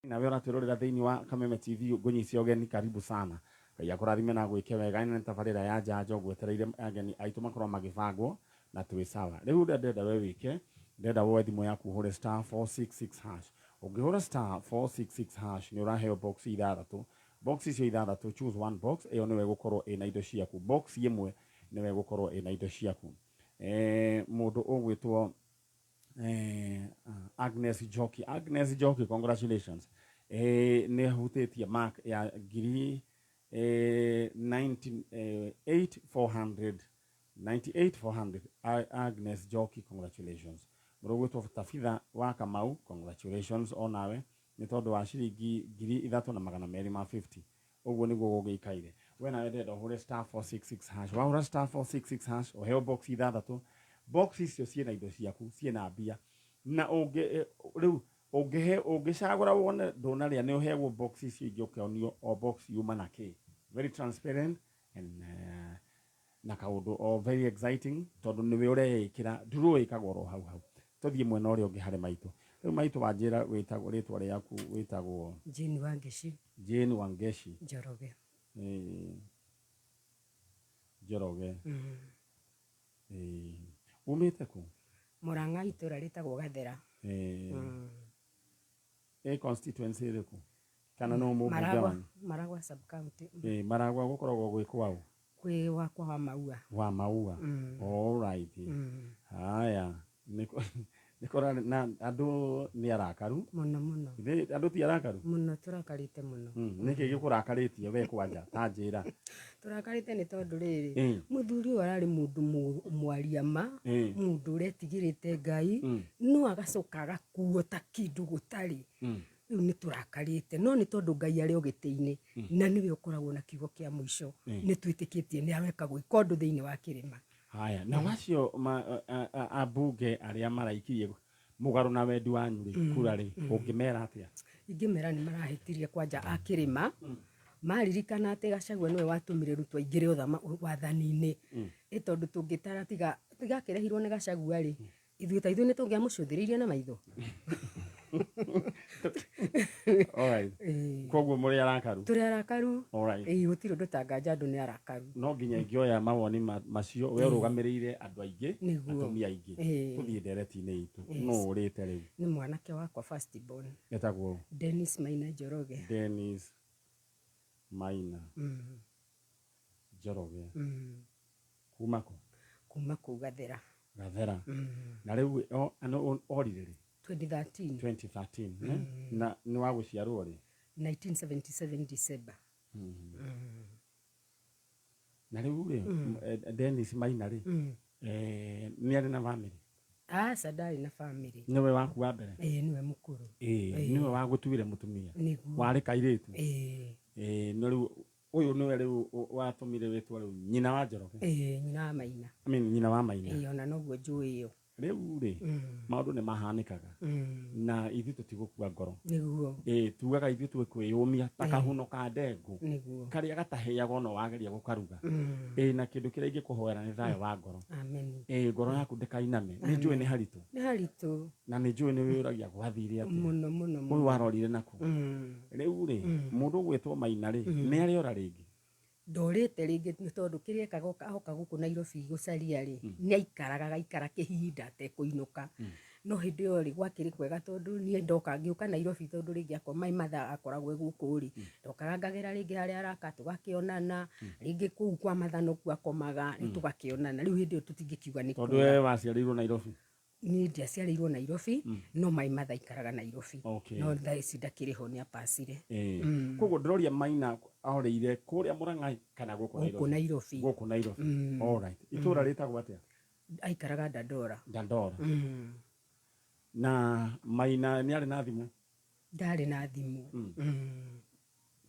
Na wera turorera thiini wa Kameme TV ngunyicia ogeni karibu sana. Ngai akurathime na gwike wega ni tabarira ya njanjo gwetereire ageni aitu makorwo magibangwo na twi sawa. Riu ndenda we wike, ndenda woe thimu yaku hure *466#. Ungihura *466# ni uraheo box ithathatu. Box icio ithathatu choose one box iyo niwe gukorwo ina indo ciaku. Box imwe niwe gukorwo ina indo ciaku. Mundu ugwitwo Agnes Joki, congratulations. Ni hutitie mark ya ngiri 98,400. Agnes Joki, congratulations. Murugwitwo Tafitha wa Kamau, congratulations onawe. Ni tondu wa ciringi ngiri 3,250. Uguo niguo gugikaire. We nawe ndenda uhure *466#. Wahura *466# oheo box ithathatu. Box icio ciena indo ciaku, ciena mbia. Na riu ungicagura wone ndonaria ni uheagwo box icio ingi ukionio o box yuma na ki. Very transparent and na kaundu very exciting tondu niwe ureikira nduru ikagwo ro hau. Tuthie mwena uria ungi hari maitu. Riu maitu wanjira witagwo ritwa riaku witagwo Jane Wangeshi. Njoroge. Njoroge. Umite ku? Murang'a itura ritagwo Gathera. Constituency iriku? Kana no mubuga? Maragwa sub county. Maragwa gukoragwo gwi kwao? Kwi wakwa wa Maua. Wa Maua. All right. Haya. Nikora na andu ni arakaru muno andu ti arakaru muno turakarite muno niki gikurakaritie we kwanja tanjira turakarite ni tondu riri muthuri arari mundu mwaria ma mundu uretigirite Ngai no agacoka agakuo ta kindu gutari riu ni turakarite no ni tondu Ngai ari ogitiini na niwe ukoragwo na kiugo kia muico ni twitikitie ni areka gwika undu thiini wa kirima. Haya, na wacio abunge aria maraikirie mugaru na wendi wanyu ri kura ri ungimera atia? Ingimera ni marahitirie kwanja akirima maririkana ati Gachagua niwe watumire rutwa ingire wathani-ini itondu tungitara tiga kirehirwo ni Gachagua ri ithuĩ ni tungiamucuthiririe na maitho. Alright. Koguo muri arakaru? Turi arakaru. Alright. Gutiri undu tanganja andu ni arakaru. No nginya ingioya mawoni macio we rugamiriire andu aingi atumia aingi. Tuthie ndereti-ini itu. No urite riu? Ni mwanake wakwa first born. Etagwo Dennis Maina Njoroge. Dennis Maina Njoroge. Kuma ku Gathera. Gathera. Na riu orire ri 2013. Na ni wa guciarwo ri 1977 December. Na riu ri Dennis Maina ri ni ari na family? Sadari na family. Niwe waku wa mbere? Niwe mukuru. Niwe wa gutuire mutumia? Wari kairitu? No riu uyu niwe riu watumire witwa riu nyina wa Njoroge? Nyina wa Maina. Nyina wa Maina. Ona noguo njui iyo. Riu ri maundu ni mahanikaga na ithu tutigukua ngoro niguo tugaga ithu twikuyumia takahuno ka ndengu karia gataheaga no wageria gukaruga na kindu kiria ingikuhoera ni thayo wa ngoro. Amen. Ngoro yaku ndikainame ni njui ni haritu na ni njui ni wiragia gwathire ati muno uyu warorire naku. Riu ri mundu gwitwo Maina ri ni ari ora ringi? Ndorite ringi ni tondu kiria kagoka guku Nairobi gucaria ri ni aikara kihinda atekuinuka no hindi yo ri gwakiri kwega tondu ni ndoka ngiuka Nairobi tondu ringi akwa mai matha akoragwo guku ri ndokaga ngagira ringi hari araka tugakionana ringi kuu kwa mathano ku akomaga tugakionana riu hindi yo tutingikiuga ni tondu we waciarirwo Nairobi? Ni ndiaciarirwo Nairobi no mai matha ikaraga Nairobi no thaisi ndakiriho ni apacire. Koguo ndiroria Maina aurire kuria Murang'a kana guku Nairobi? Guku Nairobi. All right. Itura ritagwo atia? Aikaraga Dandora. Na Maina ni ari na thimu? Ndari na thimu.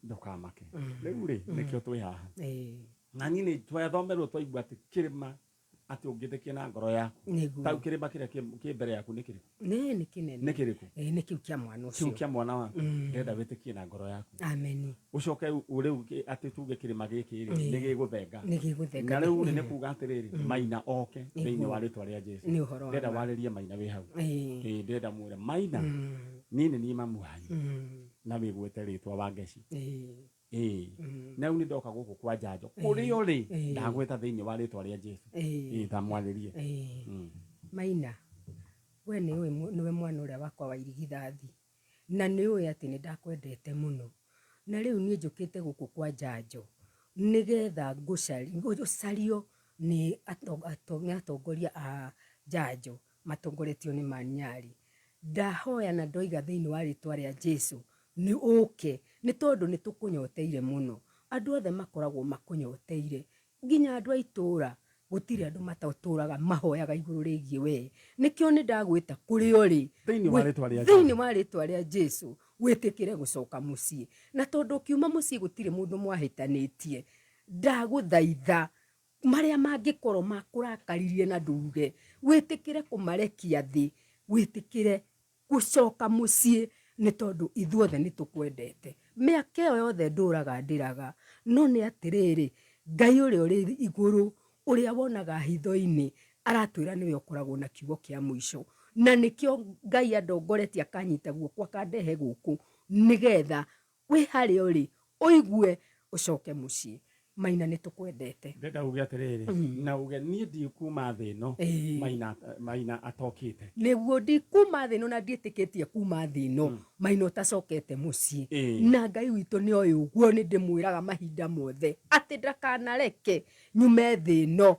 Ndukamake. Riu ri nikio twi haha. Na ni twathomerwo twaigua ati kirima ati ungithikie na ngoro yaku tau kirima kiria ki mbere yaku ni kiriku? Ni kinene. Ni kiriku? Ni kiu kia mwana ucio. Kiu kia mwana waku ndenda witikie na ngoro yaku. Amen. Ucoke riu ati tuge kirima giki ri ni giguthenga. Na riu ni kuga atiriri Maina oke thiini wa ritwa ria Jesu. Ndenda waririe Maina wi hau. Ndenda mwire Maina nini ni mamu hanyu na wigwete ritwa Wangeci na uni ndoka guku kwa njanjo kuri uri ndagweta thiini wa ritwa ria Jesu tamwaririe Maina we niwe mwana uria wakwa wa irigithathi na niwe ati ni ndakwendete muno na riu nie njukite guku kwa njanjo nigetha ngucario ni atongoria a njanjo matongoretio ni Maniari ndahoya na ndoiga thiini wa ritwa ria Jesu ni uke ni tondu ni tukunyoteire muno andu othe makoragwo makunyoteire nginya andu aitura gutire andu mataturaga mahoyaga iguru rigie we nikio ni ndagwita kuri uri thiini wa ritwa ria Jesu witikire gucoka mucii na tondu kiuma mucii gutire mundu mwahitanitie ndaguthaitha maria mangikorwo makurakaririe na nduge witikire kumarekia thi witikire gucoka mucii ni tondu ithuothe ni tukwendete miaka iyo yothe nduraga ndiraga no ni atiriri Ngai uria uri iguru uria wonaga hitho-ini aratwira niwe ukoragwo na kiugo kia mwisho na nikio Ngai andongoretie akanyita guoko akandehe guku nigetha wi hari uri uigue ucoke mucii Maina ni tukwendete ndenda uge atiriri na uge nie ndi kuma thi no Maina atokite niguo ndi kuma thi no na ndietikitie kuma thi no Maina utacokete mucii na Ngai witu ni oyu guo ni ndimwiraga mahinda mothe ati ndakanareke nyume thi no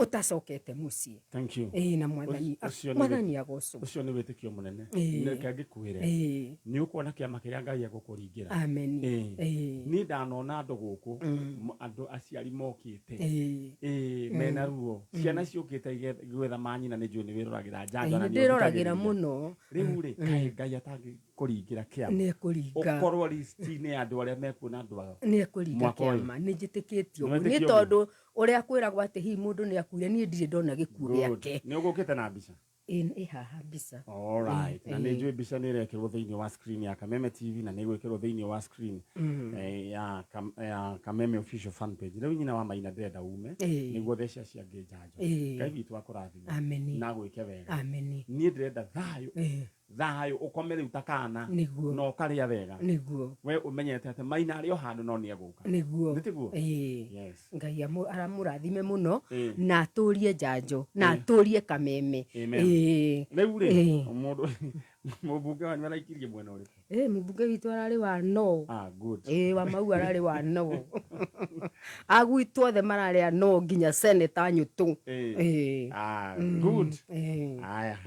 utacokete mucii. Thank you. Na mwathani agocwo ucio ni witikio munene ngagikuire ni ukona kiama kiria Ngai agukuringira amen ni ndanona andu guku andu aciari mokite mena ruo ciana ciukite gwetha manyina ni njui ni wiruragira njanjo na ndiruragira muno riu ri Ngai atangi kuringira kiama ni kuringa ukorwo listi-ini andu aria mekuona andu ao ni kuringa kiama ni njitikitio ni tondu uria kwiragwo ati hi mundu ni akuire ni ndire ndona gikuo giake ni ugukite na mbica haha mbica all right na ni njui mbica ni irekirwo thiini wa screen ya Kameme TV na ni gwikirwo thiini wa screen ya Kameme official fan page riu nyina wa Maina ndenda ume niguo thecia ciange njanjo Ngai witu akurathima na gwike wega amen ni ndirenda thayo ukomere utakana no karia wega we umenyete ati Maina ari o handu no ni eguka nitiguo yes Ngai aramurathime muno na aturie njanjo na aturie Kameme riu ri mundu mubunge wa niraikirie mwena uri mubunge witu arari wa no good wa mau arari wa no agwitu othe marari no nginya senator nyutu good aya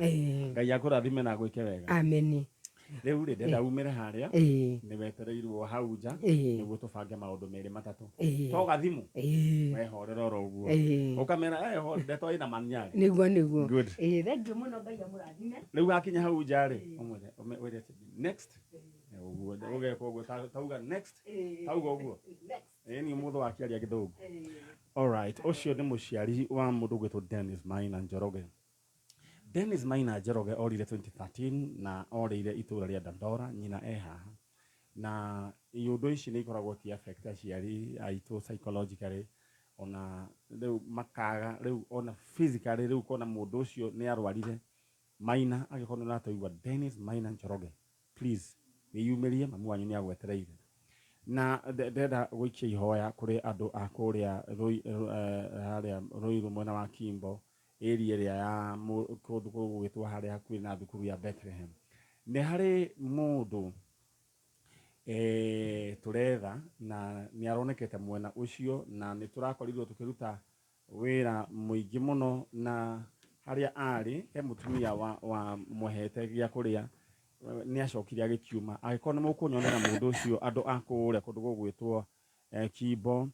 Ngai akurathime na gwike wega amen riu ri ndenda umire haria ni wetereirwo hau nja niguo tubange maundu meri matatu to gathimu wehorera oro uguo ukamera ndeto ina Maniari niguo good thank you muno Ngai amurathime riu akinya hau nja ri umwire next uguo ugeka uguo tauga next tauga uguo ni mutho wakiaria githungu all right ucio ni muciari wa mundu gwitwo Dennis Maina Njoroge. Dennis Maina Njoroge orire 2013 na orire itura ria Dandora nyina haha na iundu ici ni ikoragwo ti affect aciari aitu psychologically ona riu makaga riu ona physically riu kona mundu ucio ni arwarire Maina agikorwo na toigwa Dennis Maina Njoroge please niyumirie mamu wanyu ni agwetereire na ndenda gwikia ihoya kuri andu akuria haria Ruiru mwena wa Kimbo area ya kundu gwitwa haria hakuhi na thukuru ya Bethlehem ni hari mundu turetha na ni aronekete mwena ucio na ni turakorirwo tukiruta wira muingi muno na haria ari he mutumia wa muhete gya kuria ni acokiria gikiuma agikorwo ni mukunyonera mundu ucio andu akuria kundu gwitwo Kimbo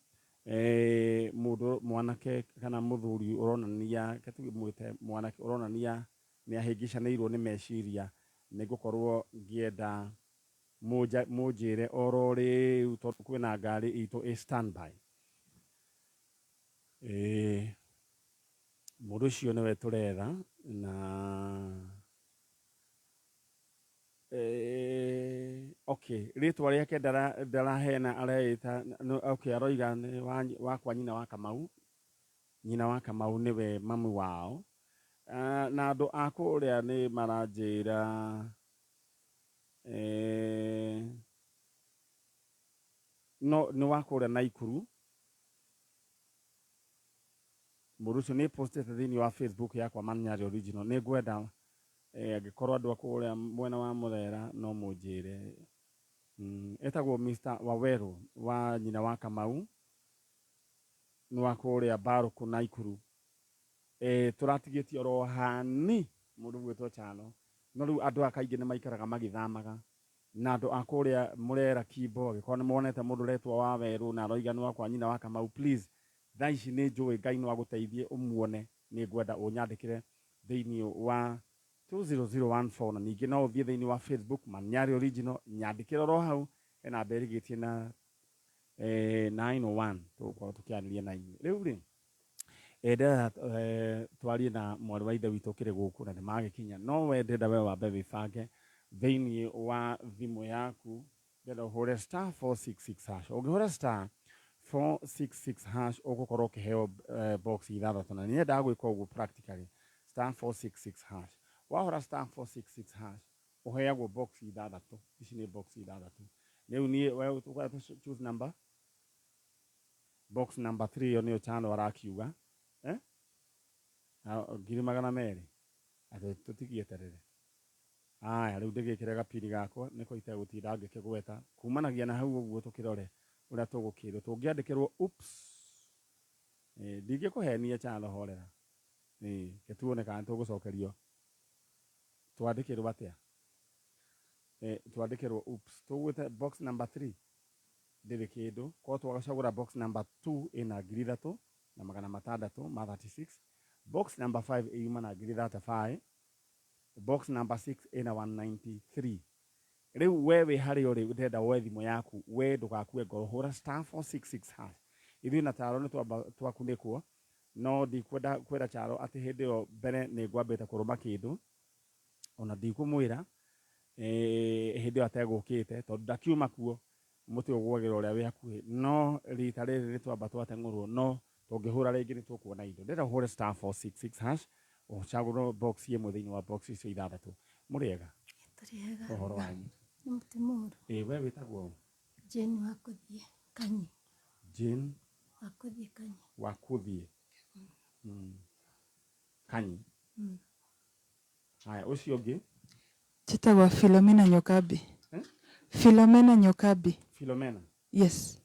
mundu mwanake kana muthuri uronania katuge mwite mwanake uronania ni ahingicanirwo ni meciria ni gukorwo ngienda mujire orori tondu kwina ngari itu standby mundu ucio niwe turetha na okay ritwa riake ndarahena areita okay aroiga ni wakwa nyina wa Kamau niwe mamu wao na andu akuria ni maranjira no ni wakore Naikuru murucio ni postete thini wa Facebook yakwa Manyari Original ni gwenda agikorwo andu akuria mwena wa Muthera no munjire etagwo Mr. Waweru wa nyina wa Kamau ni wakuria Baruku Naikuru turatigitie ro hani mundu gwitwo Chano no riu andu akaingi ni maikaraga magithamaga na andu akuria Murera Kibo agikorwo ni monete mundu retwo Waweru na roiga ni wakwa nyina wa Kamau please thaici ni njui Ngai no aguteithie umuone ni ngwenda unyandikire thiini wa 20014 na ningi no uthie thiini wa Facebook Manyari Original nyandikire ro hau ena mberigitie na 901 tukorwo tukianiria na inyu riu ri enda twarie na mwari wa ithe witu kire guku na nimagikinya no we ndenda we wambe wibange thiini wa thimu yaku ndenda uhure star 466 hash ungihura star 466 hash ugukorwo ukiheo box ithathatu na nienda gwika uguo practically star 466 hash wahora star 466 hash uheagwo box ithathatu ici ni box ithathatu riu ni we choose number box number 3 yo niyo Chano arakiuga ngiri magana meri ati tutigie terere aya riu ndigikire gapiri gakwa niko itegutinda ngikigweta kumanagia na hau uguo tukirore uria tugukirwo tungiandikirwo oops ndingikuhenia Chano horera gituone kana tugucokerio twandikirwo atia twandikirwo oops tugwite box number 3 ndiri kindu ko twagacagura box number 2 ina ngiri 3 na magana matandatu ma 36 box number 5 iyuma na ngiri 35 box number 6 ina 193 riu wewe hari uri ndenda we thimu yaku we ndugakue ngoro hura star 466 hash ithui na taro ni twakunikuo no ndikwenda kwera Charo ati hindi yo mbere ni ngwambite kuruma kindu ona ndikumwira hindi yo ategukite tondu ndakiuma kuo muti ugwagira uria wi hakuhi no rita riri ni twamba twateng'urwo no tungihura ringi ni tukuona indo ndenda hure star 466 hash uchaguro box imwe thiini wa box icio ithathatu muriega turiega uhoro wanyu ni mutimuru we witagwo Jane wakuthie kanyi Jane wakuthie kanyi wakuthie kanyi haya ucio ungi Chitagwa Philomena Nyokabi. Philomena Nyokabi. Philomena. Yes.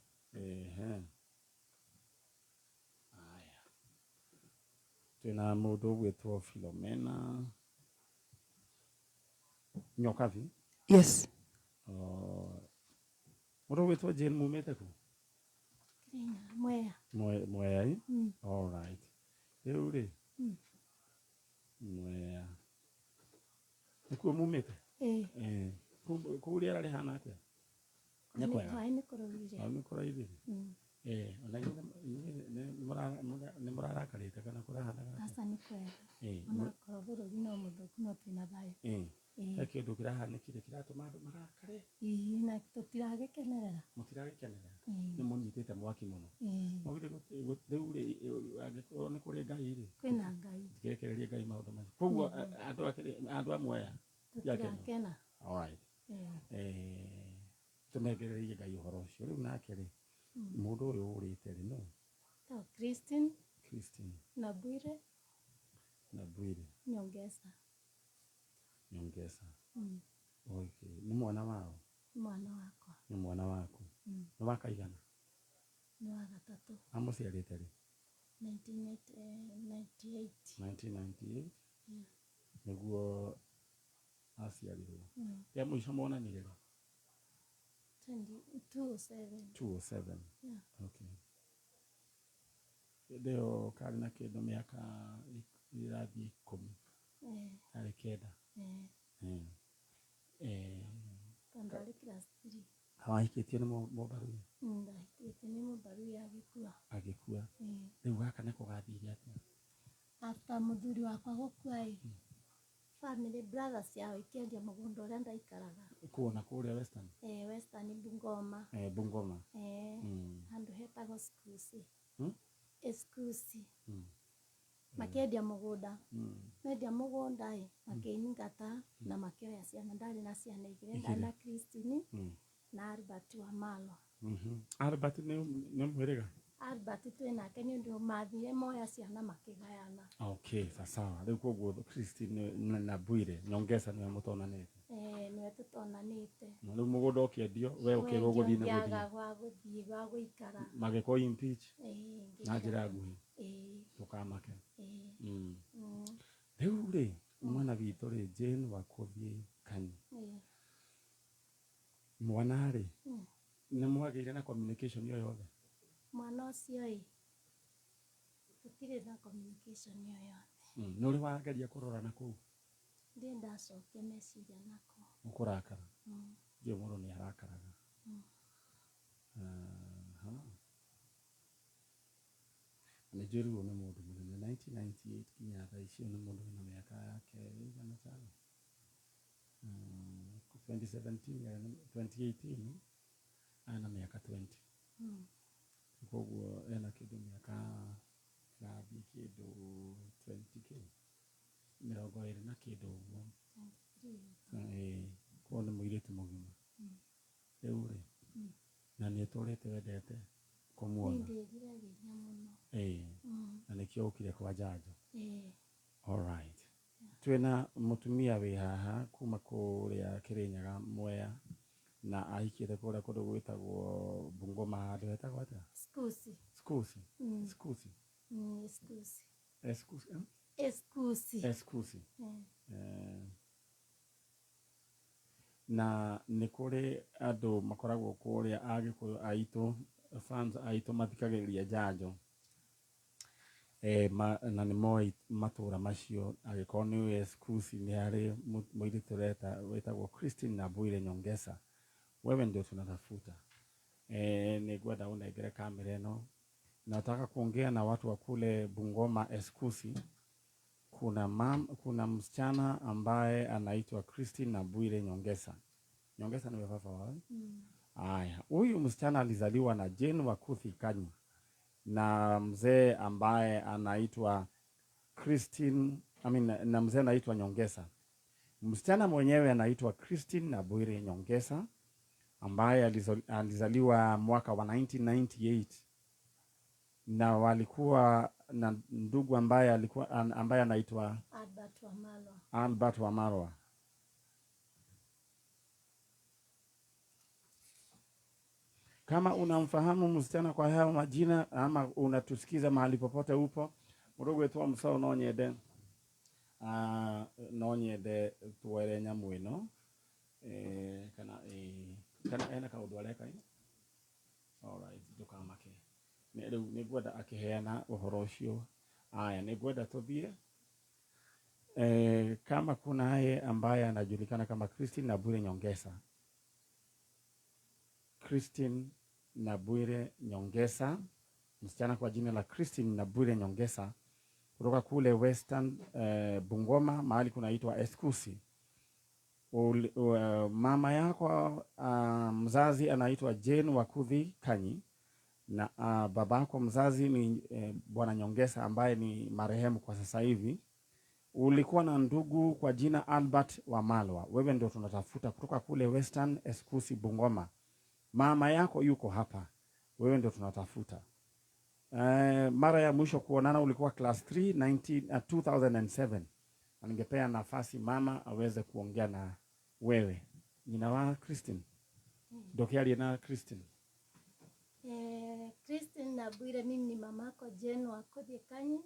Haya. Tuna mundu gwitwo Philomena Nyokabi. Yes. Mundu gwitwo Jane mumete ku? Mwea. Mwea. All right. Riu ri. Mwea. Nikuo mumete? Kuria rari hana atia? Nyakwega. Ni kurugire. Ni kurugire. Ona ni murarakarite kana kurahana. Sasa ni kwega. Ona koroboro no muthuku no twina thayo. Kindu kirahanikire kiratuma andu marakare. Na tutiragekenerera. Mutiragekenerera. Ni munyitite mwaki muno. Mugire riu ri agikorwo ni kuri Ngai ri. Kwina Ngai. Gekereria Ngai maundu macio. Koguo andu amwe tutigakena. All right. Tunegererie Ngai uhoro ucio riu nake ri mundu uyu urite ri no Christine Nabwire Nyongesa. Okay, ni mwana wao? Mwana wako. Ni mwana wako. Ni wakaigana? Ni wa gatatu. Amuciarite ri 1998. Niguo aciarirwo. Ya muico monanire ri 207. Okay. Ndio kari na kindu miaka irathi 10. Ari kenda. Kandari class 3. Hawahikitio ni mubaru. Ndahikitio ni mubaru agikua. Riu gaka niko gathire atia? After muthuri wakwa gukua family brothers yao ikiendia mugunda uria ndaikaraga. Kuona kuria Western? Western Bungoma. Bungoma. Handu hetagwo Skusi. Skusi. Makiendia mugunda. Mendia mugunda makinyingata na makioya ciana ndari na ciana igire ndana Christine na Albert wa Malo. Albert nĩ mwĩrĩga? Albert twĩ nake nĩ ũndũ mathire moya ciana makĩgayana. Okay, sawa. Rĩu koguo Christine na Nabwire Nyongesa nĩwe mũtonanĩte. Nĩwe tũtonanĩte. Rĩu mũgũnda ũkĩendio, we ũkĩrwo gũthiĩ na gũthiĩ. Gwa gũthiĩ, gwa gũikara. Magĩkwo impeach? Na njĩra nguhĩ? Tũkamake. Rĩu rĩ, mwana witũ rĩ, Jane Wakũthiĩ Kanyi. Mwana rĩ, nĩ mwagĩire na communication yo yothe? Mwana ũcio ĩ, tũtirĩ na communication yo yothe. Nĩ ũrĩ wageria kũrora na kũu? Ndĩ ndacokia meciria nako. Mũkũrakara? Ndiũ mũndũ nĩ arakaraga. Nĩ njũĩ rĩu nĩ mũndũ mũnene. 1998 kinya thaa icio nĩ mũndũ wĩna mĩaka yake ĩigana sana. 2018 ana mĩaka 20. Koguo ena kĩndũ mĩaka ĩrathiĩ kĩndũ 20k, mĩrongo ĩrĩ na kĩndũ ũguo. Koguo nĩ mũirĩtu mũgima. Rĩu rĩ, na nĩ ũtũrĩte wendete kũmuona? Nĩndĩriragĩria mũno. Na nĩkĩo ũkire kwa njanjo? Alright. Twĩna mũtumia wĩ haha kuma kũrĩa Kĩrĩnyaga Mwea na ahikĩte kũrĩa kũndũ gwĩtagwo Bungoma, handũ hetagwo atĩa? Skusi. Skusi. Skusi. Skusi. Skusi. Skusi. Skusi. Na nĩ kũrĩ andũ makoragwo kũrĩa Agĩkũyũ aitũ, fans aitũ mathikagĩrĩria njanjo. Na nĩ moĩ matũra macio, agĩkorwo nĩ ũĩ Skusi nĩ harĩ mũirĩtu wĩtagwo Christine Nabwire Nyongesa. Wewe ndio tunatafuta. Ningwenda unengere kamera ĩno. Nataka kuongea na watu wa kule Bungoma Skusi. Kuna msichana ambaye anaitwa Christine Nabwire Nyongesa. Nyongesa ni baba wao? Haya, huyu msichana alizaliwa na Jane Wakũthiĩ Kanyi na mzee ambaye anaitwa Christine, na mzee anaitwa Nyongesa. Msichana mwenyewe anaitwa Christine Nabwire Nyongesa ambaye alizaliwa mwaka wa 1998 na walikuwa na ndugu ambaye anaitwa Albert Wamalwa. Kama unamfahamu msichana kwa haya majina ama unatusikiza mahali popote upo, murugu etwa msao no nyende tuwere nyamu ino kana ena kaundu areka. Alright, ndukamake. Nĩngwenda akiheana ũhoro ũcio. Aya, nĩngwenda tuthie. Kama kuna yeye ambaye anajulikana kama Christine Nabwire Nyongesa. Christine Nabwire Nyongesa, msichana kwa jina la Christine Nabwire Nyongesa, kutoka kule Western Bungoma, mahali kunaitwa Skusi. Mama yako mzazi anaitwa Jane Wakũthiĩ Kanyi na babako mzazi ni Bwana Nyongesa ambaye ni marehemu kwa sasa hivi. Ulikuwa na ndugu kwa jina Albert Wamalwa. Wewe ndio tunatafuta kutoka kule Western Skusi Bungoma. Mama yako yuko hapa. Wewe ndio tunatafuta. Mara ya mwisho kuonana ulikuwa class 3 2007. Na ningepea nafasi mama aweze kuongea na wewe. Nina wa Christine. Dokiali na Christine. Christine Nabwire, mimi ni mamako Jane Wakũthiĩ Kanyi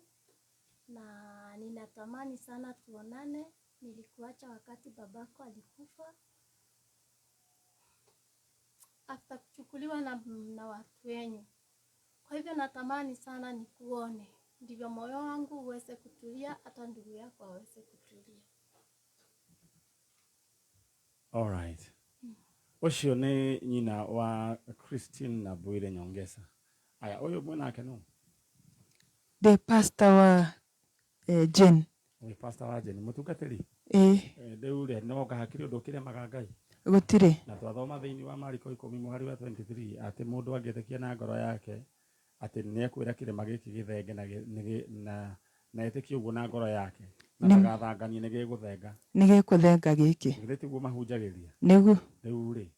na ninatamani sana tuonane. Nilikuacha wakati babako alikufa after kuchukuliwa na watu wenyu. Kwa hivyo natamani sana nikuone, ndivyo moyo wangu uweze kutulia, hata ndugu yako aweze kutulia. Alright. Ucio ni nyina wa Christine Nabwire Nyongesa. Aya, uyu mwanake no? The pastor wa Jane. Ni pastor wa Jane, mutungatĩri? Rĩu rĩ no gahakiri undu kire magangai. Gutire. Na twathoma thĩinĩ wa Mariko 10:23 atĩ mũndũ angĩtekia na ngoro yake atĩ nĩ ekwĩra kĩrĩma gĩkĩ gĩthenge na etĩkie ũguo na ngoro yake na ndagathanganie nĩ gĩgũthenga. Nĩ gĩkũthenga gĩkĩ. Githĩ tiguo mahunjagĩria? Nĩguo. Rĩu rĩ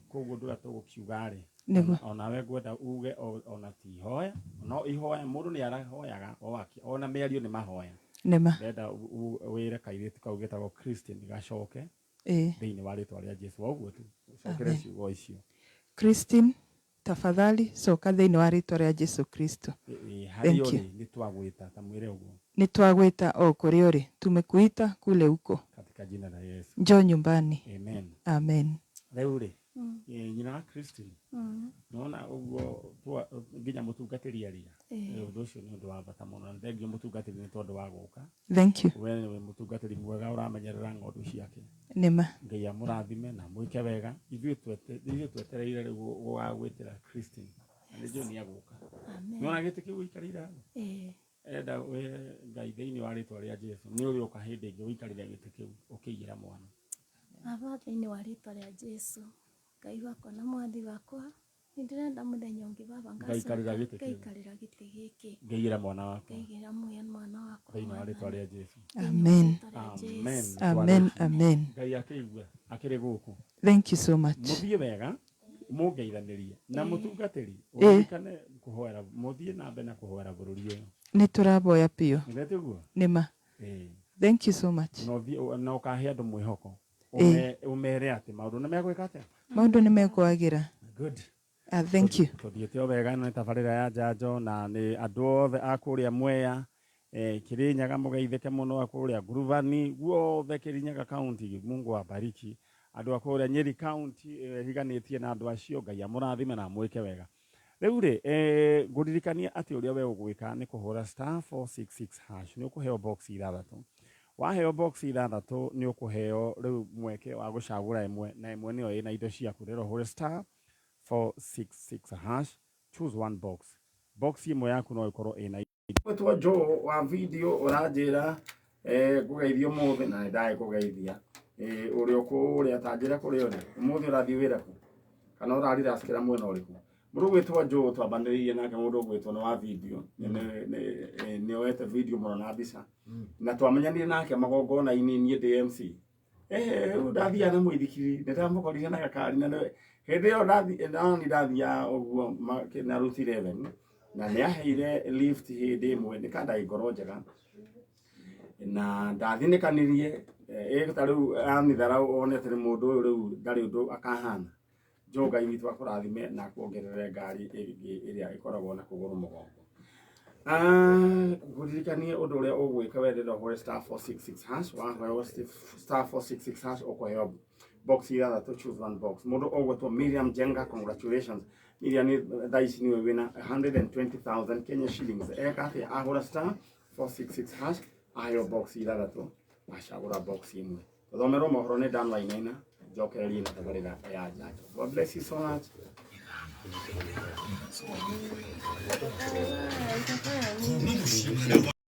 koguo ndugatugo kiugari Niguo. onawe gwenda uge ona ti hoya no ihoya mundu ni arahoyaga ona mĩario ni mahoya Nĩma. ndenda wĩre kairĩtu kau getagwo Christian gacoke thĩinĩ wa rĩtwa rĩa Jesu ũguo tu cokere ciugo icio. Christine, tafadhali coka thĩinĩ wa rĩtwa rĩa Jesu Kristo. Harĩ ũrĩ nĩ twagwĩta ta mwĩre ũguo. Nĩ twagwĩta o kũrĩ ũrĩ, tumekuita kule huko. Katika jina la Yesu. Njoo nyumbani. Amen. Amen. Rĩu rĩ nyina wa Christine nona ũguo nginya mũtungatĩri aria ũndũ ũcio nĩ ũndũ wa bata mũno. Thengio mũtungatĩri nĩ tondũ wa gũka. Thank you. We nĩ mũtungatĩri mwega ũramenyerera ng'ondu ciake. Nĩma. Ngai amũrathime na mwĩke wega. Ithuĩ twetereire rĩu gũgagwĩtĩra Christine. Nĩ njũ nĩ agũka. Nona gĩtĩ kĩu gĩikarĩire hau. Enda we Ngai thĩinĩ wa rĩtwa rĩa Jesu nĩ ũrĩũka hĩndĩ ĩngĩ ũikarĩre gĩtĩ kĩu ũkĩigĩra mwana. Baba thĩinĩ wa rĩtwa rĩa Jesu Ngai wakwa na mwathi wakwa nĩndĩrenda mũthenya ũngĩ baba ngaikarĩra gĩtĩ gĩkĩ ngĩigĩra mwana wakwa thĩinĩ wa rĩtwa rĩa Jesu. Amen. Amen. Amen. Amen. Ngai akĩigua akĩrĩ gũkũ. Thank you so much. Mũthiĩ wega mũngeithanĩrie na mũtungatĩri ũrikane kũhoera mũthiĩ na mbere na kũhoera bũrũri ũyũ. Nĩ tũraboya piũ. Nĩretiguo. Nĩma. Thank you so much. Na ũkahe andũ mwĩhoko. Umere atĩ maũndũ nĩ megwĩka atĩa? Maũndũ nĩ mekwagĩra. Good. Thank you. Tũthiĩte o wega nĩ tabarĩra ya njanjo na nĩ andũ othe a kũrĩa Mwea Kirinyaga mũgeithĩke mũno a kũrĩa Nguruvani guothe Kirinyaga county Mungu abariki. Andũ a kũrĩa Nyeri county riganĩtie na andũ acio Ngai amũrathime na mwĩke wega. Rĩu rĩ ngũririkania atĩ ũrĩa we ũgwĩka nĩ kũhũra *466# nĩ ũkũheo box ithathatũ. Waheo box ithathatũ nĩ ũkũheo rĩu mweke wa gũcagũra ĩmwe na ĩmwe nĩyo ĩna indo ciaku. Rĩrĩa ũhũre *466# choose one box. Box ĩmwe yaku no ĩkorwo ĩna gwĩtwo Joe wa video ũranjĩra ngũgeithio mũthĩ na nĩ ndagĩkũgeithia ũrĩa kũrĩa tanjĩra kũrĩa ũrĩ mũthĩ ũrathiĩ wĩra kũ kana ũrarira askĩra mwena ũrĩkũ. Mũndũ gwĩtwo Joe twambanĩrĩirie nake mũndũ gwĩtwo nĩ wa video nĩ oete video mũno na mbica na twamenyanire nake magongona-inĩ niĩ ndĩ MC. Ndathiaga na mũithikiri nĩ ndamũkorire na gakari na hĩndĩ ĩyo ndathiaga ũguo na route 11 na nĩ aheire lift hĩndĩ ĩmwe nĩ kanda ngoro njega na ndathinĩkanirie ta rĩu anithara onete nĩ mũndũ ũyũ rĩu ndarĩ ũndũ akahana. Joe Ngai witũ akũrathime na kuongerere ngari ĩngĩ ĩrĩa ĩkoragwo na kũgũrũ mũgongo. Ngũririkanie ũndũ ũrĩa ũgwĩka we rĩrĩa ũhũre *466# waheo *466# ũkũheo box ithathatũ choose one box. Mũndũ ũgwĩtwo Miriam Jenga congratulations. Miriam thaa ici nĩwe wĩna 120,000 Kenya shillings. Eka atĩ ahũra *466# aheo box ithathatũ acagũra box ĩmwe. Gũthomerwo mohoro nĩ Dan Wainaina njokererie na tabarĩra ya njanjo. God bless you so much.